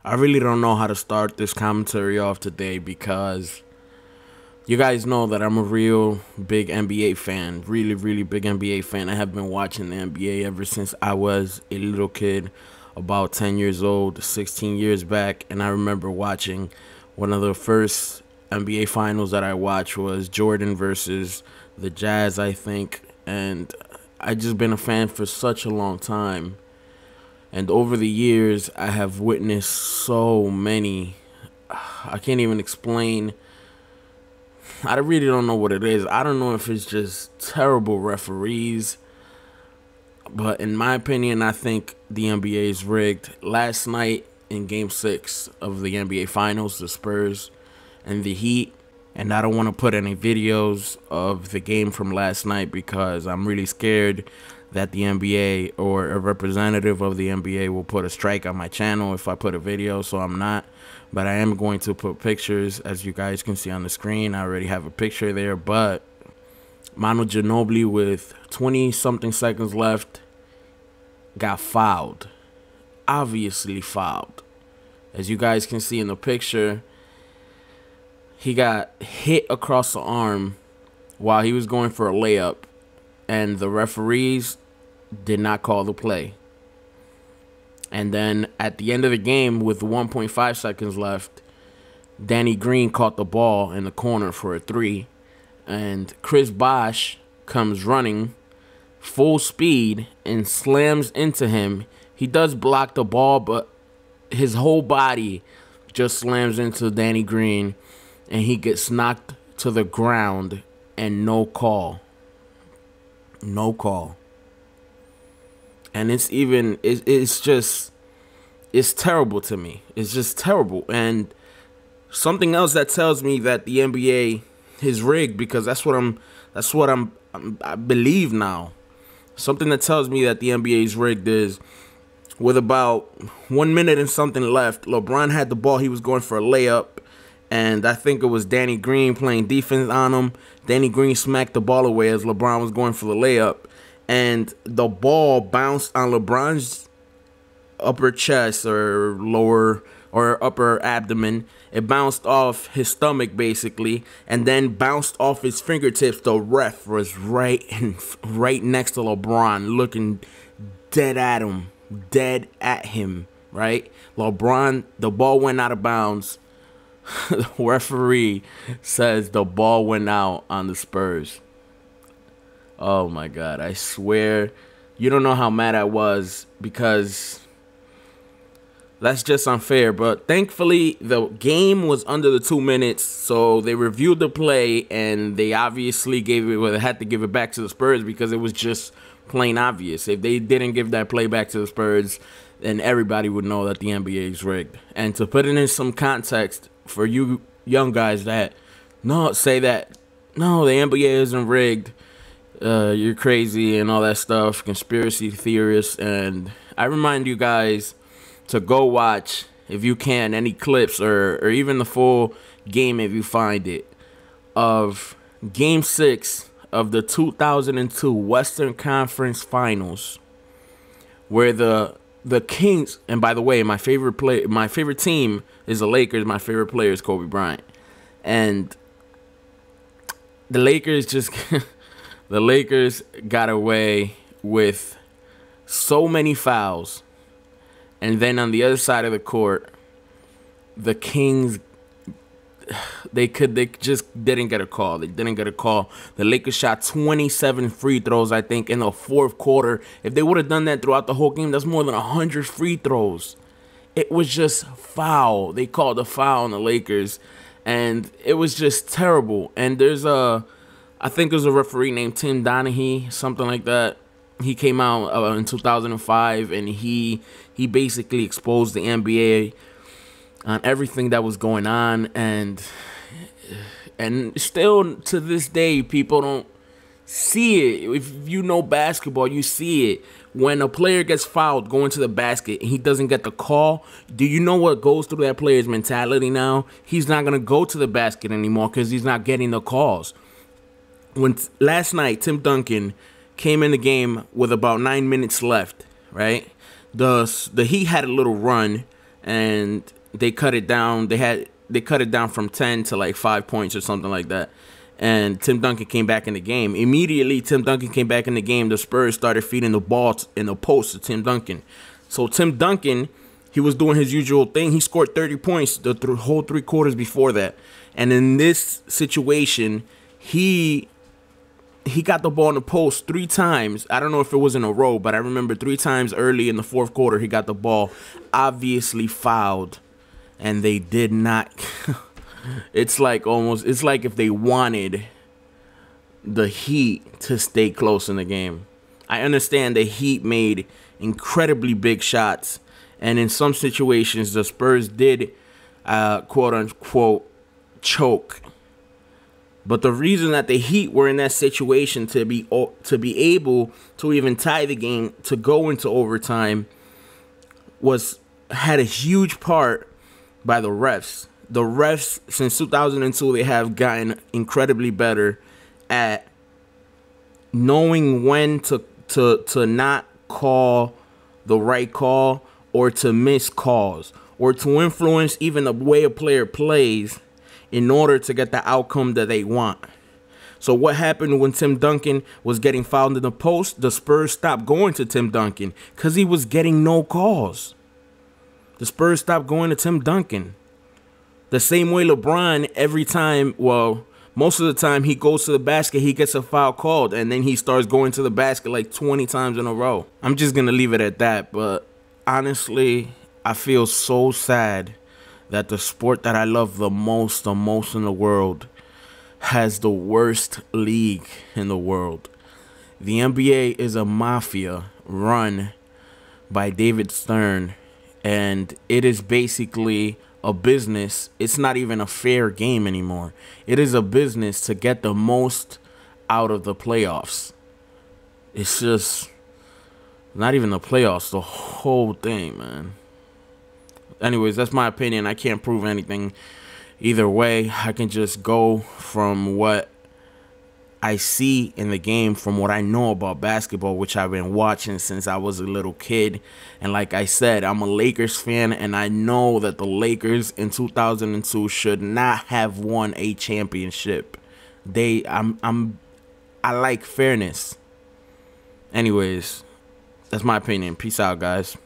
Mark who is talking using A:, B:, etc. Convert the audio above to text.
A: I really don't know how to start this commentary off today because you guys know that I'm a real big NBA fan. Really, really big NBA fan. I have been watching the NBA ever since I was a little kid, about 10 years old, 16 years back. And I remember watching one of the first NBA Finals that I watched was Jordan versus the Jazz, I think. And I just been a fan for such a long time. And over the years, I have witnessed so many. I can't even explain. I really don't know what it is. I don't know if it's just terrible referees. But in my opinion, I think the NBA is rigged. Last night in Game 6 of the NBA Finals, the Spurs and the Heat. And I don't want to put any videos of the game from last night because I'm really scared that the NBA or a representative of the NBA will put a strike on my channel if I put a video, so I'm not. But I am going to put pictures, as you guys can see on the screen. I already have a picture there, but Manu Ginobili with 20-something seconds left got fouled. Obviously fouled. As you guys can see in the picture, he got hit across the arm while he was going for a layup, and the referees did not call the play. And then at the end of the game, with 1.5 seconds left, Danny Green caught the ball in the corner for a three, and Chris Bosh comes running full speed and slams into him. He does block the ball, but his whole body just slams into Danny Green, and he gets knocked to the ground and no call. No call. And it's terrible to me. It's just terrible. And something else that tells me that the NBA is rigged, because that's what I believe now. Something that tells me that the NBA is rigged is, with about 1 minute and something left, LeBron had the ball. He was going for a layup, and I think it was Danny Green playing defense on him. Danny Green smacked the ball away as LeBron was going for the layup, and the ball bounced on LeBron's upper chest or lower or upper abdomen. It bounced off his stomach basically, and then bounced off his fingertips. The ref was right next to LeBron, looking dead at him, right? LeBron, the ball went out of bounds. The referee says the ball went out on the Spurs. Oh my God, I swear, you don't know how mad I was, because that's just unfair. But thankfully, the game was under the 2 minutes, so they reviewed the play, and they obviously had to give it back to the Spurs, because it was just plain obvious. If they didn't give that play back to the Spurs, then everybody would know that the NBA is rigged. And to put it in some context, for you young guys that say that no, the NBA isn't rigged, you're crazy and all that stuff, conspiracy theorists, and I remind you guys to go watch, if you can, any clips or even the full game if you find it, of Game 6 of the 2002 Western Conference Finals, where the Kings, and by the way, my favorite team is the Lakers. My favorite player is Kobe Bryant, and the Lakers the Lakers got away with so many fouls, and then on the other side of the court, the Kings, they just didn't get a call. They didn't get a call. The Lakers shot 27 free throws, I think, in the fourth quarter. If they would have done that throughout the whole game, that's more than 100 free throws. It was just foul. They called a foul on the Lakers, and it was just terrible. And I think there's a referee named Tim Duncan, something like that. He came out in 2005, and he basically exposed the NBA on everything that was going on, and still to this day, people don't see it. If you know basketball, you see it. When a player gets fouled going to the basket and he doesn't get the call, do you know what goes through that player's mentality now? He's not going to go to the basket anymore because he's not getting the calls. When last night, Tim Duncan came in the game with about 9 minutes left, right? The Heat had a little run, and they cut it down. They cut it down from 10 to like 5 points or something like that. And Tim Duncan came back in the game. Immediately, Tim Duncan came back in the game. The Spurs started feeding the ball in the post to Tim Duncan. So Tim Duncan, he was doing his usual thing. He scored 30 points the whole 3 quarters before that. And in this situation, he got the ball in the post 3 times. I don't know if it was in a row, but I remember 3 times early in the 4th quarter he got the ball, obviously fouled, and they did not. It's like if they wanted the Heat to stay close in the game. I understand the Heat made incredibly big shots, and in some situations the Spurs did quote unquote choke. But the reason that the Heat were in that situation to be able to even tie the game, to go into overtime, had a huge part by the refs. The refs, since 2002, they have gotten incredibly better at knowing when to not call the right call, or to miss calls, or to influence even the way a player plays in order to get the outcome that they want. So what happened when Tim Duncan was getting fouled in the post? The Spurs stopped going to Tim Duncan because he was getting no calls. The Spurs stopped going to Tim Duncan. The same way LeBron, every time, well, most of the time he goes to the basket, he gets a foul called, and then he starts going to the basket like 20 times in a row. I'm just going to leave it at that, but honestly, I feel so sad that the sport that I love the most in the world has the worst league in the world. The NBA is a mafia run by David Stern, and it is basically a business. It's not even a fair game anymore. It is a business to get the most out of the playoffs. It's just not even the playoffs, the whole thing, man. Anyways, that's my opinion. I can't prove anything either way. I can just go from what I see in the game, from what I know about basketball, which I've been watching since I was a little kid. And like I said, I'm a Lakers fan, and I know that the Lakers in 2002 should not have won a championship. I like fairness. Anyways, that's my opinion. Peace out, guys.